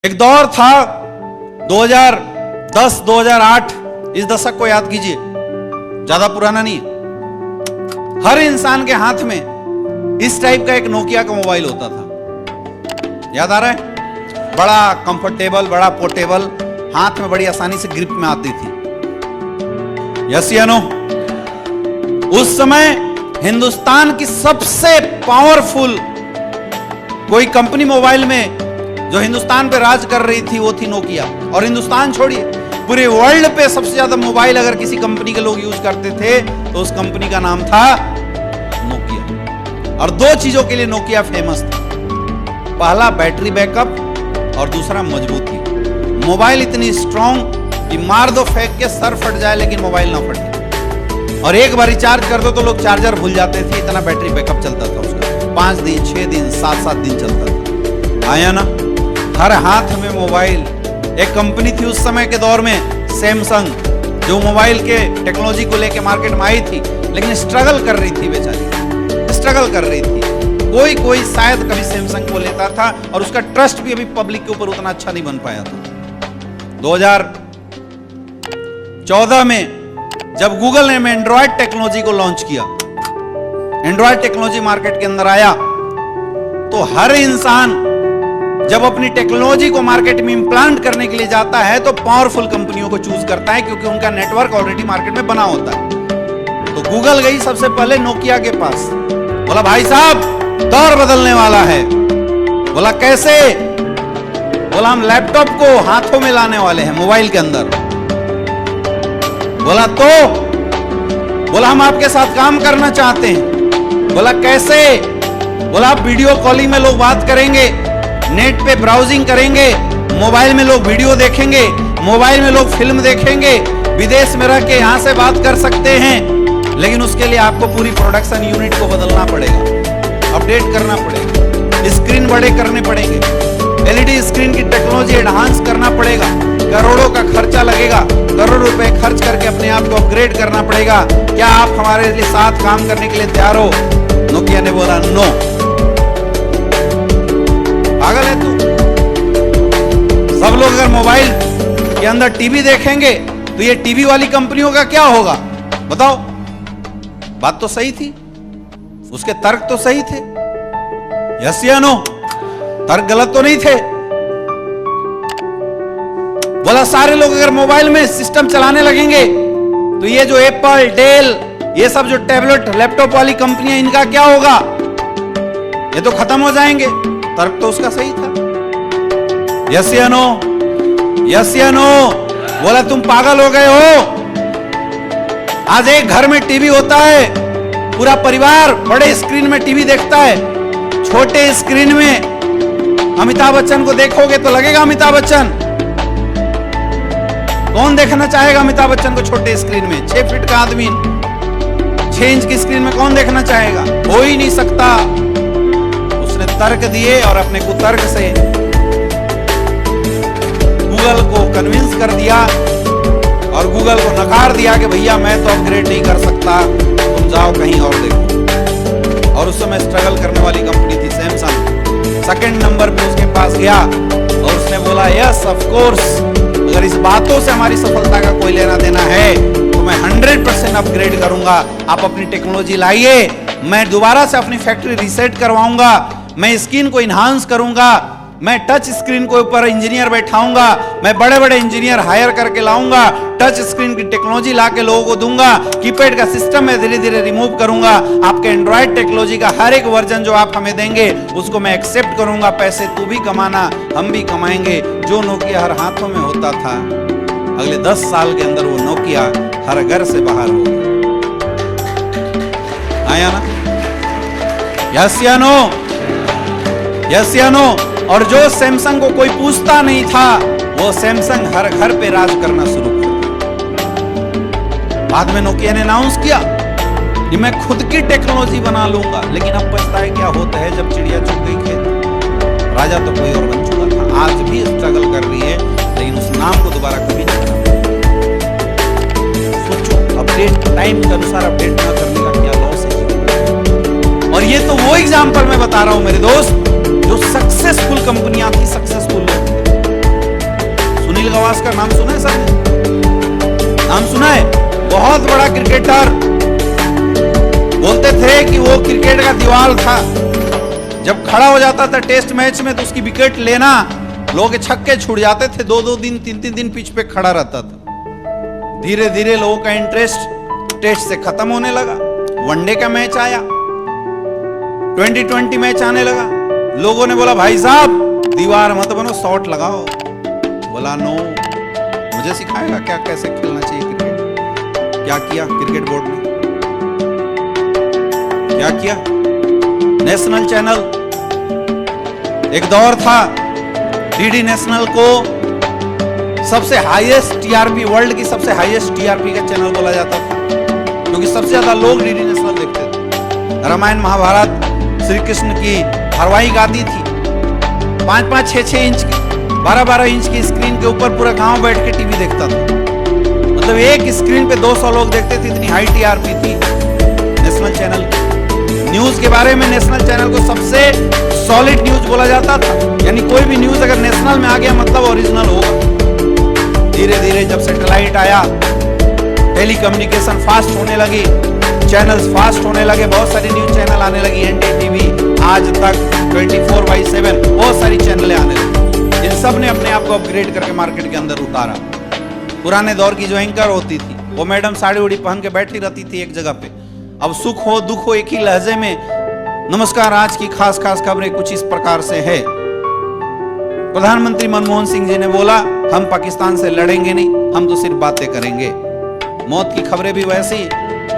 एक दौर था 2010-2008, इस दशक को याद कीजिए, ज्यादा पुराना नहीं है। हर इंसान के हाथ में इस टाइप का एक नोकिया का मोबाइल होता था। याद आ रहा है? बड़ा कंफर्टेबल, बड़ा पोर्टेबल, हाथ में बड़ी आसानी से ग्रिप में आती थी। यस या नो? उस समय हिंदुस्तान की सबसे पावरफुल कोई कंपनी मोबाइल में जो हिंदुस्तान पे राज कर रही थी वो थी नोकिया। और हिंदुस्तान छोड़िए, पूरे वर्ल्ड पे सबसे ज्यादा मोबाइल अगर किसी कंपनी के लोग यूज करते थे तो उस कंपनी का नाम था नोकिया। और दो चीजों के लिए नोकिया फेमस था, पहला बैटरी बैकअप और दूसरा मजबूती। मोबाइल इतनी स्ट्रॉन्ग कि मार दो फेंक के सर फट जाए लेकिन मोबाइल ना फटे। और एक बार रिचार्ज कर दो तो लोग चार्जर भूल जाते थे, इतना बैटरी बैकअप चलता था उसका। 5 दिन, 6 दिन, 7-7 दिन चलता था। आया ना? हर हाथ में मोबाइल। एक कंपनी थी उस समय के दौर में, सैमसंग, जो मोबाइल के टेक्नोलॉजी को लेके मार्केट में आई थी, लेकिन स्ट्रगल कर रही थी बेचारी, स्ट्रगल कर रही थी। कोई शायद कभी सैमसंग को लेता था और उसका ट्रस्ट भी अभी पब्लिक के ऊपर उतना अच्छा नहीं बन पाया था। 2014 में जब गूगल ने एंड्रॉयड टेक्नोलॉजी को लॉन्च किया, एंड्रॉयड टेक्नोलॉजी मार्केट के अंदर आया, तो हर इंसान जब अपनी टेक्नोलॉजी को मार्केट में इंप्लांट करने के लिए जाता है तो पावरफुल कंपनियों को चूज करता है, क्योंकि उनका नेटवर्क ऑलरेडी मार्केट में बना होता है। तो गूगल गई सबसे पहले नोकिया के पास, बोला भाई साहब दौर बदलने वाला है। बोला कैसे? बोला हम लैपटॉप को हाथों में लाने वाले हैं मोबाइल के अंदर। बोला तो? बोला हम आपके साथ काम करना चाहते हैं। बोला कैसे? बोला आप वीडियो कॉलिंग में लोग बात करेंगे, नेट पे ब्राउजिंग करेंगे, मोबाइल में लोग वीडियो देखेंगे, मोबाइल में लोग फिल्म देखेंगे, विदेश में रह के यहां से बात कर सकते हैं, लेकिन उसके लिए आपको पूरी प्रोडक्शन यूनिट को बदलना पड़ेगा, अपडेट करना पड़ेगा, स्क्रीन बड़े करने पड़ेंगे, एलईडी स्क्रीन की टेक्नोलॉजी एडवांस करना पड़ेगा, करोड़ों का खर्चा लगेगा, करोड़ रुपए खर्च करके अपने आप को अपग्रेड करना पड़ेगा। क्या आप हमारे लिए साथ काम करने के लिए तैयार हो? नोकिया ने बोला नो। पागल है तू? सब लोग अगर मोबाइल के अंदर टीवी देखेंगे तो ये टीवी वाली कंपनियों का क्या होगा? बताओ। बात तो सही थी, उसके तर्क तो सही थे। यस या नो? तर्क गलत तो नहीं थे। बोला सारे लोग अगर मोबाइल में सिस्टम चलाने लगेंगे तो ये जो एप्पल, डेल, ये सब जो टैबलेट, लैपटॉप वाली कंपनियां, इनका क्या होगा? ये तो खत्म हो जाएंगे। तर्क तो उसका सही था। यस या नो? यस या नो? बोला तुम पागल हो गए हो? आज एक घर में टीवी होता है, पूरा परिवार बड़े स्क्रीन में टीवी देखता है। छोटे स्क्रीन में अमिताभ बच्चन को देखोगे तो लगेगा अमिताभ बच्चन। कौन देखना चाहेगा अमिताभ बच्चन को छोटे स्क्रीन में? 6 फीट का आदमी 6 इंच की स्क्रीन में कौन देखना चाहेगा? हो ही नहीं सकता। तर्क दिए और अपने कुतर्क से गूगल को कन्विंस कर दिया और गूगल को नकार दिया कि भैया मैं तो अपग्रेड नहीं कर सकता, तुम जाओ कहीं और देखो। और उस समय स्ट्रगल करने वाली कंपनी थी सैमसंग। सेकंड नंबर पे उसके पास गया और उसने बोला यस ऑफ कोर्स, अगर इस बातों से हमारी सफलता का कोई लेना देना है तो मैं 100% अपग्रेड करूंगा। आप अपनी टेक्नोलॉजी लाइए, मैं दोबारा से अपनी फैक्ट्री रीसेट करवाऊंगा, मैं स्क्रीन को इन्हांस करूंगा, मैं टच स्क्रीन के ऊपर इंजीनियर बैठाऊंगा, मैं बड़े बड़े इंजीनियर हायर करके लाऊंगा, टच स्क्रीन की टेक्नोलॉजी लाके लोगों को दूंगा, कीपैड का सिस्टम मैं धीरे धीरे रिमूव करूंगा, आपके एंड्रॉयड टेक्नोलॉजी का हर एक वर्जन जो आप हमें देंगे उसको मैं एक्सेप्ट करूंगा, पैसे तू भी कमाना, हम भी कमाएंगे। जो नोकिया हर हाथों में होता था, अगले 10 साल के अंदर वो नोकिया हर घर से बाहर हो गया। आया ना? यस या नो? यस या नो? और जो सैमसंग को कोई पूछता नहीं था, वो सैमसंग हर घर पे राज करना शुरू कर दिया। बाद में नोकिया ने अनाउंस किया कि मैं खुद की टेक्नोलॉजी बना लूंगा, लेकिन अब पछताए क्या होता है जब चिड़िया चुग गई खेत। राजा तो कोई और बन चुका था। आज भी स्ट्रगल कर रही है, लेकिन उस नाम को दोबारा कभी नहीं करना। सोचो, अपडेट टाइम के अनुसार अपडेट न करने का क्या लॉस है। और ये तो वो एग्जाम्पल मैं बता रहा हूं मेरे दोस्त, जो सक्सेसफुल कंपनियां थी, सक्सेसफुल लोग थे। गावस्कर नाम सुना है सबने? नाम सुना है? बहुत बड़ा क्रिकेटर, बोलते थे कि वो क्रिकेट का दीवार था। जब खड़ा हो जाता था टेस्ट मैच में तो उसकी विकेट लेना, लोग छक्के छूट जाते थे। 2-2 दिन 3-3 दिन पिच पे खड़ा रहता था। धीरे धीरे लोगों का इंटरेस्ट टेस्ट से खत्म होने लगा। वनडे का मैच आया, 2020 मैच आने लगा। लोगों ने बोला भाई साहब दीवार मत बनो, शॉट लगाओ। बोला नो, मुझे सिखाएगा क्या कैसे खेलना चाहिए क्रिकेट? क्या किया क्रिकेट बोर्ड ने? क्या किया? नेशनल चैनल, एक दौर था डीडी नेशनल को सबसे हाईएस्ट टीआरपी, वर्ल्ड की सबसे हाईएस्ट टीआरपी का चैनल बोला जाता था, क्योंकि सबसे ज्यादा लोग डीडी नेशनल देखते थे। रामायण महाभारत, श्री कृष्ण की हरवाई गादी थी, 5-5, 6-6 इंच की, 12-12 इंच की स्क्रीन के ऊपर पूरा गांव बैठ के टीवी देखता था। मतलब एक स्क्रीन पे 200 लोग देखते थे, इतनी हाई टीआरपी थी नेशनल चैनल की। न्यूज के बारे में नेशनल चैनल को सबसे सॉलिड न्यूज बोला जाता था, यानी कोई भी न्यूज अगर नेशनल में आ गया मतलब ओरिजिनल होगा। धीरे धीरे जब सैटेलाइट आया, टेलीकम्युनिकेशन फास्ट होने लगी, चैनल्स फास्ट होने लगे, बहुत सारी न्यूज चैनल आने लगी, एनडीटीवी, आज तक 24/7 बहुत सारी चैनलें आने लगी। इन सब ने अपने आप को अपग्रेड करके मार्केट के अंदर उतारा। पुराने दौर की जो एंकर होती थी वो मैडम साड़ी उड़ी पहन के बैठी रहती थी एक जगह पे। अब सुख हो दुख हो एक ही लहजे में, नमस्कार आज की खास खास खबरें कुछ इस प्रकार से है। प्रधानमंत्री मनमोहन सिंह जी ने बोला हम पाकिस्तान से लड़ेंगे नहीं, हम तो सिर्फ बातें करेंगे। मौत की खबरें भी वैसी,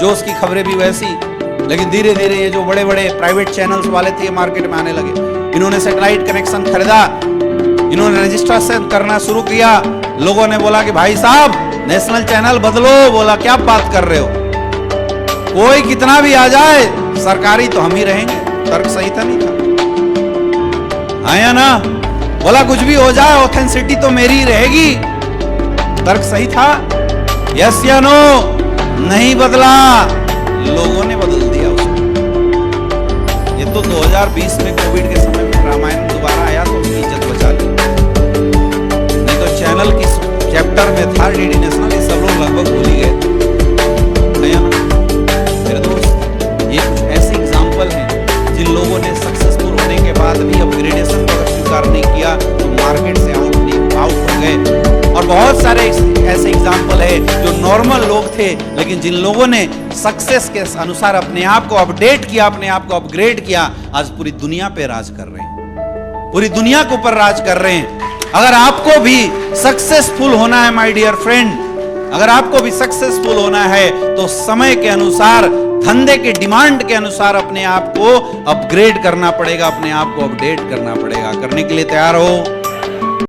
जोश की खबरें भी वैसी। लेकिन धीरे धीरे ये जो बड़े बड़े प्राइवेट चैनल्स वाले थे मार्केट में आने लगे। इन्होंने सैटेलाइट कनेक्शन खरीदा, इन्होंने रजिस्ट्रेशन करना शुरू किया। लोगों ने बोला कि भाई साहब नेशनल चैनल बदलो। बोला क्या बात कर रहे हो, कोई कितना भी आ जाए सरकारी तो हम ही रहेंगे। तर्क सही था नहीं था? आया ना? बोला कुछ भी हो जाए ऑथेंटिसिटी तो मेरी ही रहेगी। तर्क सही था? यस या नो? नहीं बदला, लोगों ने बदल दिया उसको। ये तो 2020 में कोविड के समय में रामायण दोबारा आया तो उसकी इज्जत बचा ली, नहीं तो चैनल की चैप्टर में था डीडी नेशनल, ये सब लोग लगभग भूल ही गए। मेरे दोस्त ये कुछ ऐसे एग्जाम्पल हैं जिन लोगों ने सक्सेसफुल होने के बाद भी अपग्रेडेशन को स्वीकार नहीं किया तो मार्केट से आउट हो गए। और बहुत सारे ऐसे एग्जाम्पल है जो नॉर्मल लोग थे लेकिन जिन लोगों ने सक्सेस के अनुसार अपने आप को अपडेट किया, अपने आप को अपग्रेड किया, आज पूरी दुनिया पे राज कर रहे हैं, पूरी दुनिया के ऊपर राज कर रहे हैं। अगर आपको भी सक्सेसफुल होना है माय डियर फ्रेंड, अगर आपको भी सक्सेसफुल होना है तो समय के अनुसार, धंधे के डिमांड के अनुसार अपने आप को अपग्रेड करना पड़ेगा, अपने आप को अपडेट करना पड़ेगा। करने के लिए तैयार हो?